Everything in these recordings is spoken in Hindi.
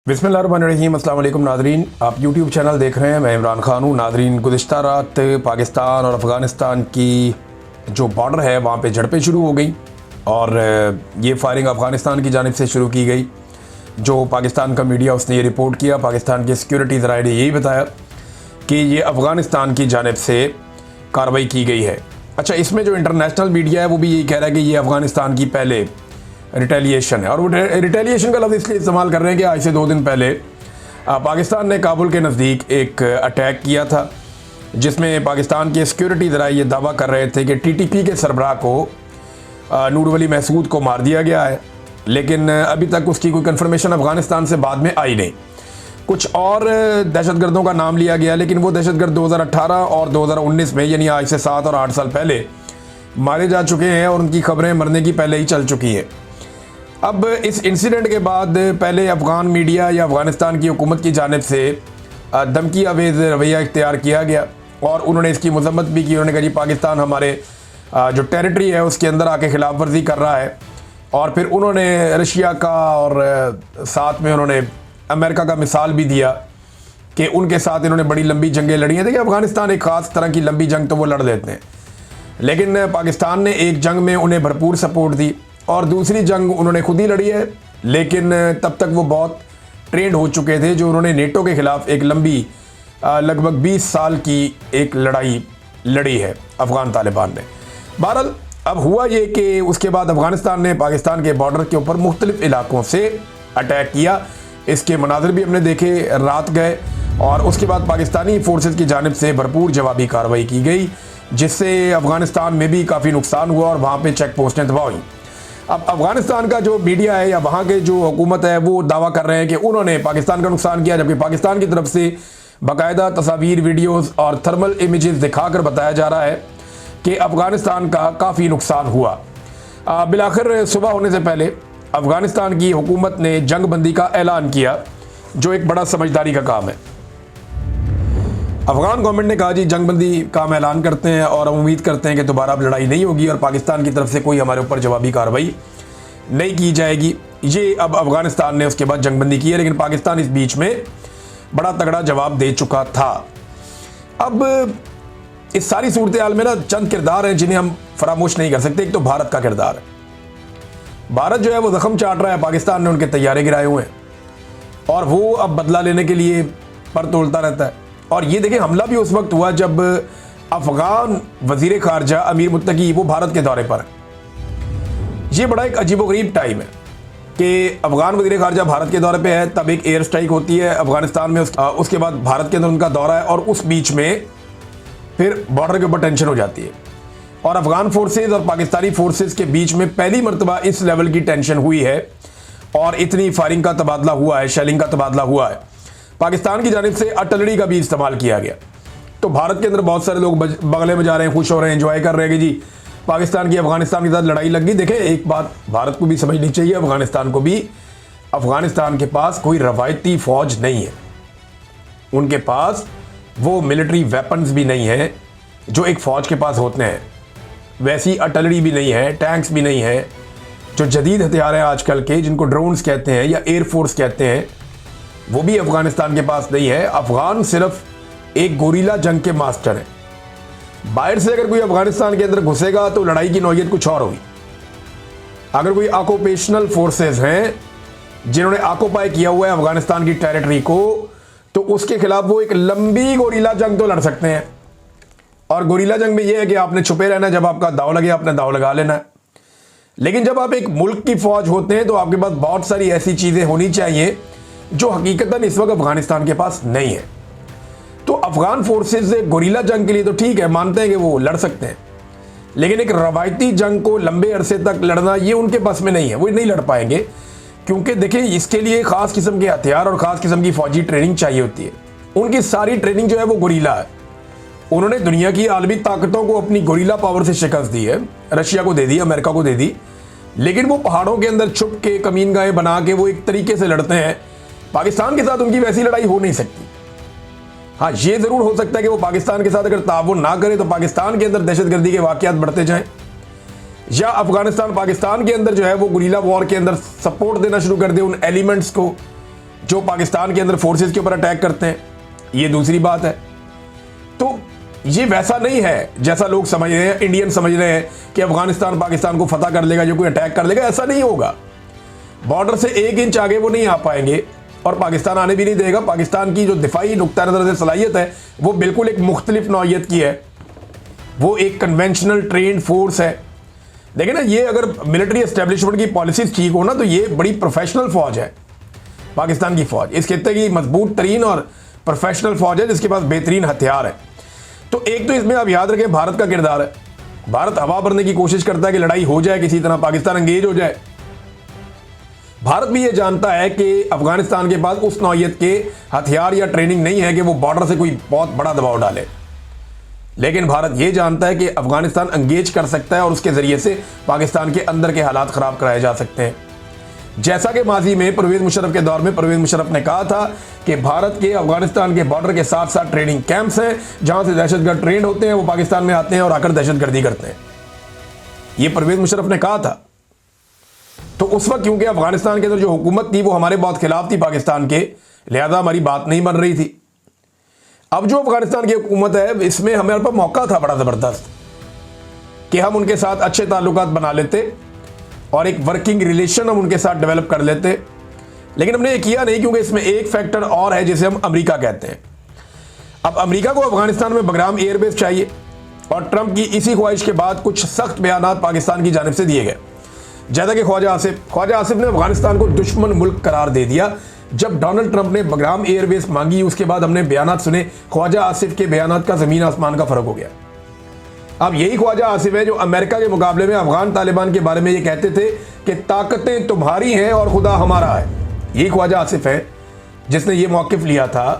बिस्मिल्लाहिर्रहमानिर्रहीम। अस्सलाम वालेकुम नादरीन, आप यूट्यूब चैनल देख रहे हैं। मैं इमरान खान हूँ। नादरीन, गुज़िश्ता रात पाकिस्तान और अफ़गानिस्तान की जो बॉर्डर है वहाँ पे झड़पें शुरू हो गई और ये फायरिंग अफ़गानिस्तान की जानिब से शुरू की गई। जो पाकिस्तान का मीडिया उसने ये रिपोर्ट किया, पाकिस्तान के सिक्योरिटी ज़राए ने यही बताया कि ये अफ़गानिस्तान की जानिब से कार्रवाई की गई है। अच्छा, इसमें जो इंटरनेशनल मीडिया है वो भी यही कह रहा है कि ये अफ़गानिस्तान की पहले रिटेलिएशन है। और वो रिटेलिएशन का लफ्ज़ इसलिए इस्तेमाल कर रहे हैं कि आज से 2 दिन पहले पाकिस्तान ने काबुल के नज़दीक एक अटैक किया था, जिसमें पाकिस्तान के सिक्योरिटी ज़राए ये दावा कर रहे थे कि टीटीपी के सरबराह को नूर वली महसूद को मार दिया गया है, लेकिन अभी तक उसकी कोई कन्फर्मेशन अफ़गानिस्तान से बाद में आई नहीं। कुछ और दहशतगर्दों का नाम लिया गया, लेकिन वो दहशतगर्द 2018 और 2019 में, यानी आज से 7 और 8 साल पहले मारे जा चुके हैं और उनकी खबरें मरने की पहले ही चल चुकी हैं। अब इस इंसिडेंट के बाद पहले अफ़गान मीडिया या अफ़गानिस्तान की हुकूमत की जानिब से धमकी आवेज़ रवैया इख्तियार किया गया और उन्होंने इसकी मजम्मत भी की। उन्होंने कहा जी पाकिस्तान हमारे जो टेरिटरी है उसके अंदर आके खिलाफ वर्जी कर रहा है। और फिर उन्होंने रशिया का और साथ में उन्होंने अमेरिका का मिसाल भी दिया कि उनके साथ इन्होंने बड़ी लंबी जंगें लड़ी हैं। देखिए, अफ़गानिस्तान एक ख़ास तरह की लंबी जंग तो वो लड़ लेते हैं, लेकिन पाकिस्तान ने एक जंग में उन्हें भरपूर सपोर्ट दी और दूसरी जंग उन्होंने खुद ही लड़ी है, लेकिन तब तक वो बहुत ट्रेंड हो चुके थे। जो उन्होंने नेटो के ख़िलाफ़ एक लंबी लगभग 20 साल की एक लड़ाई लड़ी है अफ़गान तालिबान ने। बहरहाल अब हुआ ये कि उसके बाद अफ़गानिस्तान ने पाकिस्तान के बॉर्डर के ऊपर मुख्तलिफ़ इलाकों से अटैक किया। इसके मनाज़िर भी हमने देखे, रात गए और उसके बाद पाकिस्तानी फ़ोर्सेस की जानिब से भरपूर जवाबी कार्रवाई की गई, जिससे अफ़गानिस्तान में भी काफ़ी नुकसान हुआ और वहाँ पे चेक पोस्टें तबाह हुई। अब अफ़गानिस्तान का जो मीडिया है या वहाँ के जो हुकूमत है वो दावा कर रहे हैं कि उन्होंने पाकिस्तान का नुकसान किया, जबकि पाकिस्तान की तरफ से बाकायदा तस्वीर, वीडियोज़ और थर्मल इमेजेस दिखाकर बताया जा रहा है कि अफ़गानिस्तान का काफ़ी नुकसान हुआ। बिलाखिर सुबह होने से पहले अफ़गानिस्तान की हुकूमत ने जंग बंदी का ऐलान किया, जो एक बड़ा समझदारी का काम है। अफ़गान गवर्नमेंट ने कहा जी जंगबंदी का हम ऐलान करते हैं और हम उम्मीद करते हैं कि दोबारा अब लड़ाई नहीं होगी और पाकिस्तान की तरफ से कोई हमारे ऊपर जवाबी कार्रवाई नहीं की जाएगी। ये अब अफ़गानिस्तान ने उसके बाद जंगबंदी की है, लेकिन पाकिस्तान इस बीच में बड़ा तगड़ा जवाब दे चुका था। अब इस सारी सूरत हाल में ना चंद किरदार हैं जिन्हें हम फरामोश नहीं कर सकते। एक तो भारत का किरदार है। भारत जो है वो ज़ख्म चाट रहा है। पाकिस्तान ने उनके तैयारे गिराए हुए हैं और वो अब बदला लेने के लिए पर तोड़ता रहता है। और ये देखिए, हमला भी उस वक्त हुआ जब अफ़गान वज़ीर ख़ारजा अमीर मुत्तकी वो भारत के दौरे पर है। ये बड़ा एक अजीबोगरीब टाइम है कि अफ़गान वज़ीर ख़ारजा भारत के दौरे पे है, तब एक एयर स्ट्राइक होती है अफ़गानिस्तान में, उसके बाद भारत के अंदर उनका दौरा है और उस बीच में फिर बॉर्डर के ऊपर टेंशन हो जाती है और अफ़गान फोर्सेज और पाकिस्तानी फोर्सेज के बीच में पहली मरतबा इस लेवल की टेंशन हुई है और इतनी फायरिंग का तबादला हुआ है, शेलिंग का तबादला हुआ है। पाकिस्तान की जानिब से आर्टिलरी का भी इस्तेमाल किया गया। तो भारत के अंदर बहुत सारे लोग बगले में जा रहे हैं, खुश हो रहे हैं, एंजॉय कर रहे हैं कि जी पाकिस्तान की अफ़गानिस्तान के साथ लड़ाई लग गई। देखें, एक बात भारत को भी समझनी चाहिए, अफ़गानिस्तान को भी, अफ़गानिस्तान के पास कोई रवायती फ़ौज नहीं है। उनके पास वो मिलिट्री वेपन्स भी नहीं है जो एक फ़ौज के पास होते हैं, वैसी आर्टिलरी भी नहीं है, टैंक्स भी नहीं है। जो जदीद हथियार हैं आजकल के, जिनको ड्रोन्स कहते हैं या एयरफोर्स कहते हैं, वो भी अफ़गानिस्तान के पास नहीं है। अफ़गान सिर्फ एक गोरीला जंग के मास्टर हैं। बाहर से अगर कोई अफ़गानिस्तान के अंदर घुसेगा तो लड़ाई की नौयत कुछ और होगी। अगर कोई ऑक्यूपेशनल फोर्सेस हैं जिन्होंने ऑक्यूपाई किया हुआ है अफ़गानिस्तान की टेरिटरी को, तो उसके खिलाफ वो एक लंबी गोरीला जंग तो लड़ सकते हैं। और गोरीला जंग में यह है कि आपने छुपे रहना है, जब आपका दाव लगे आपने दाव लगा लेना है। लेकिन जब आप एक मुल्क की फ़ौज होते हैं तो आपके पास बहुत सारी ऐसी चीज़ें होनी चाहिए जो हकीकतन इस वक्त अफ़गानिस्तान के पास नहीं है। तो अफ़गान फोर्सेस गोरीला जंग के लिए तो ठीक है, मानते हैं कि वो लड़ सकते हैं, लेकिन एक रवायती जंग को लंबे अरसे तक लड़ना ये उनके बस में नहीं है, वो नहीं लड़ पाएंगे। क्योंकि देखिए, इसके लिए ख़ास किस्म के हथियार और ख़ास किस्म की फ़ौजी ट्रेनिंग चाहिए होती है। उनकी सारी ट्रेनिंग जो है वो गोरीला है। उन्होंने दुनिया की आलमी ताकतों को अपनी गोरीला पावर से शिकस्त दी है, रशिया को दे दी, अमेरिका को दे दी, लेकिन वो पहाड़ों के अंदर छुप के कमीनगाहें बना के वो एक तरीके से लड़ते हैं। पाकिस्तान के साथ उनकी वैसी लड़ाई हो नहीं सकती। हाँ, ये ज़रूर हो सकता है कि वो पाकिस्तान के साथ अगर ताउन ना करे तो पाकिस्तान के अंदर दहशतगर्दी के वाक़यात बढ़ते जाएं, या अफ़गानिस्तान पाकिस्तान के अंदर जो है वो गुरीला वॉर के अंदर सपोर्ट देना शुरू कर दे उन एलिमेंट्स को जो पाकिस्तान के अंदर फोर्सेस के ऊपर अटैक करते हैं, ये दूसरी बात है। तो ये वैसा नहीं है जैसा लोग समझ रहे हैं, इंडियन समझ रहे हैं कि अफगानिस्तान पाकिस्तान को फतह कर लेगा, जो कोई अटैक कर लेगा, ऐसा नहीं होगा। बॉर्डर से 1 इंच आगे वो नहीं आ पाएंगे और पाकिस्तान आने भी नहीं देगा। पाकिस्तान की जो दिफाई नुक्ता नज़र से सलाहियत है वो बिल्कुल एक मुख्तलिफ नौइयत की है, वो एक कन्वेंशनल ट्रेंड फोर्स है। देखिए ना, ये अगर मिलिट्री एस्टेब्लिशमेंट की पॉलिसीज ठीक हो ना तो ये बड़ी प्रोफेशनल फौज है पाकिस्तान की फौज, इस खित्ते की मजबूत तरीन और प्रोफेशनल फौज है जिसके पास बेहतरीन हथियार है। तो एक तो इसमें आप याद रखें भारत का किरदार है। भारत हवा भरने की कोशिश करता है कि लड़ाई हो जाए, किसी तरह पाकिस्तान एंगेज हो जाए। भारत भी ये जानता है कि अफगानिस्तान के पास उस नौइयत के हथियार या ट्रेनिंग नहीं है कि वो बॉर्डर से कोई बहुत बड़ा दबाव डाले, लेकिन भारत ये जानता है कि अफगानिस्तान एंगेज कर सकता है और उसके जरिए से पाकिस्तान के अंदर के हालात खराब कराए जा सकते हैं। जैसा कि माजी में परवेज मुशर्रफ के दौर में परवेज मुशर्रफ ने कहा था कि भारत के अफगानिस्तान के बॉर्डर के साथ साथ ट्रेनिंग कैंप्स हैं जहां से दहशतगर्द ट्रेंड होते हैं, वो पाकिस्तान में आते हैं और आकर दहशतगर्दी करते हैं। ये परवेज मुशर्रफ ने कहा था। तो उस वक्त क्योंकि अफगानिस्तान के अंदर जो हुकूमत थी वो हमारे बहुत खिलाफ थी पाकिस्तान के, लिहाजा हमारी बात नहीं बन रही थी। अब जो अफगानिस्तान की हुकूमत है इसमें हमारे पास मौका था बड़ा ज़बरदस्त कि हम उनके साथ अच्छे ताल्लुकात बना लेते और एक वर्किंग रिलेशन हम उनके साथ डेवलप कर लेते, लेकिन हमने ये किया नहीं क्योंकि इसमें एक फैक्टर और है जिसे हम अमेरिका कहते हैं। अब अमेरिका को अफगानिस्तान में बगराम एयरबेस चाहिए और ट्रंप की इसी ख्वाहिश के बाद कुछ सख्त बयानात पाकिस्तान की जानिब से दिए गए। जैसा कि ख्वाजा आसिफ ने अफगानिस्तान को दुश्मन मुल्क करार दे दिया। जब डोनाल्ड ट्रंप ने बगराम एयरबेस मांगी उसके बाद हमने बयानात सुने, ख्वाजा आसिफ के बयानात का ज़मीन आसमान का फ़र्क हो गया। अब यही ख्वाजा आसिफ है जो अमेरिका के मुकाबले में अफगान तालिबान के बारे में ये कहते थे कि ताकतें तुम्हारी हैं और खुदा हमारा है। यही ख्वाजा आसिफ है जिसने ये मौक़िफ़ लिया था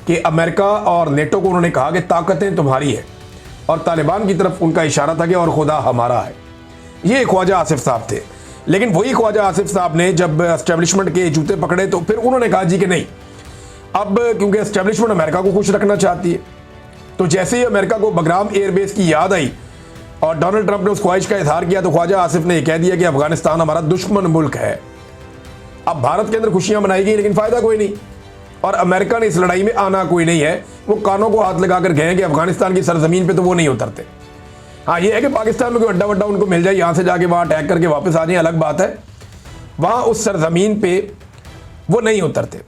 कि अमेरिका और नेटो को उन्होंने कहा कि ताकतें तुम्हारी है और तालिबान की तरफ उनका इशारा था कि और खुदा हमारा है। ये ख्वाजा आसिफ साहब थे। लेकिन वही ख्वाजा आसिफ साहब ने जब एस्टेब्लिशमेंट के जूते पकड़े तो फिर उन्होंने कहा जी कि नहीं, अब क्योंकि एस्टेब्लिशमेंट अमेरिका को खुश रखना चाहती है, तो जैसे ही अमेरिका को बगराम एयरबेस की याद आई और डोनाल्ड ट्रंप ने उस ख्वाहिश का इजहार किया तो ख्वाजा आसिफ ने यह कह दिया कि अफगानिस्तान हमारा दुश्मन मुल्क है। अब भारत के अंदर खुशियां मनाई गई लेकिन फ़ायदा कोई नहीं और अमेरिका ने इस लड़ाई में आना कोई नहीं है। वो कानों को हाथ लगाकर गए कि अफगानिस्तान की सरजमीन पर तो वो नहीं उतरते। हाँ, ये है कि पाकिस्तान में कोई अड्डा वड्डा उनको मिल जाए, यहाँ से जाके वहाँ अटैक करके वापस आ जाए, अलग बात है। वहाँ उस सरजमीन पे वो नहीं उतरते,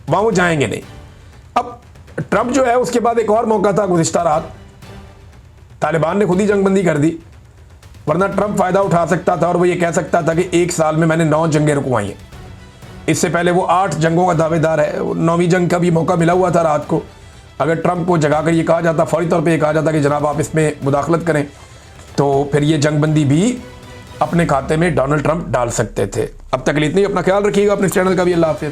वहाँ वो जाएंगे नहीं। अब ट्रंप जो है उसके बाद एक और मौका था गुज़िश्ता रात, तालिबान ने खुद ही जंगबंदी कर दी, वरना ट्रंप फ़ायदा उठा सकता था और वो ये कह सकता था कि 1 साल में मैंने 9 जंगें रुकवाई हैं। इससे पहले वो 8 जंगों का दावेदार है। 9वीं जंग का भी मौका मिला हुआ था रात को। अगर ट्रंप को जगाकर ये कहा जाता, फौरी तौर पे ये कहा जाता कि जनाब आप इसमें मुदाखलत करें, तो फिर ये जंगबंदी भी अपने खाते में डोनाल्ड ट्रंप डाल सकते थे। अब तक इतनी, अपना ख्याल रखिएगा, अपने चैनल का भी। अल्लाह हाफिज़।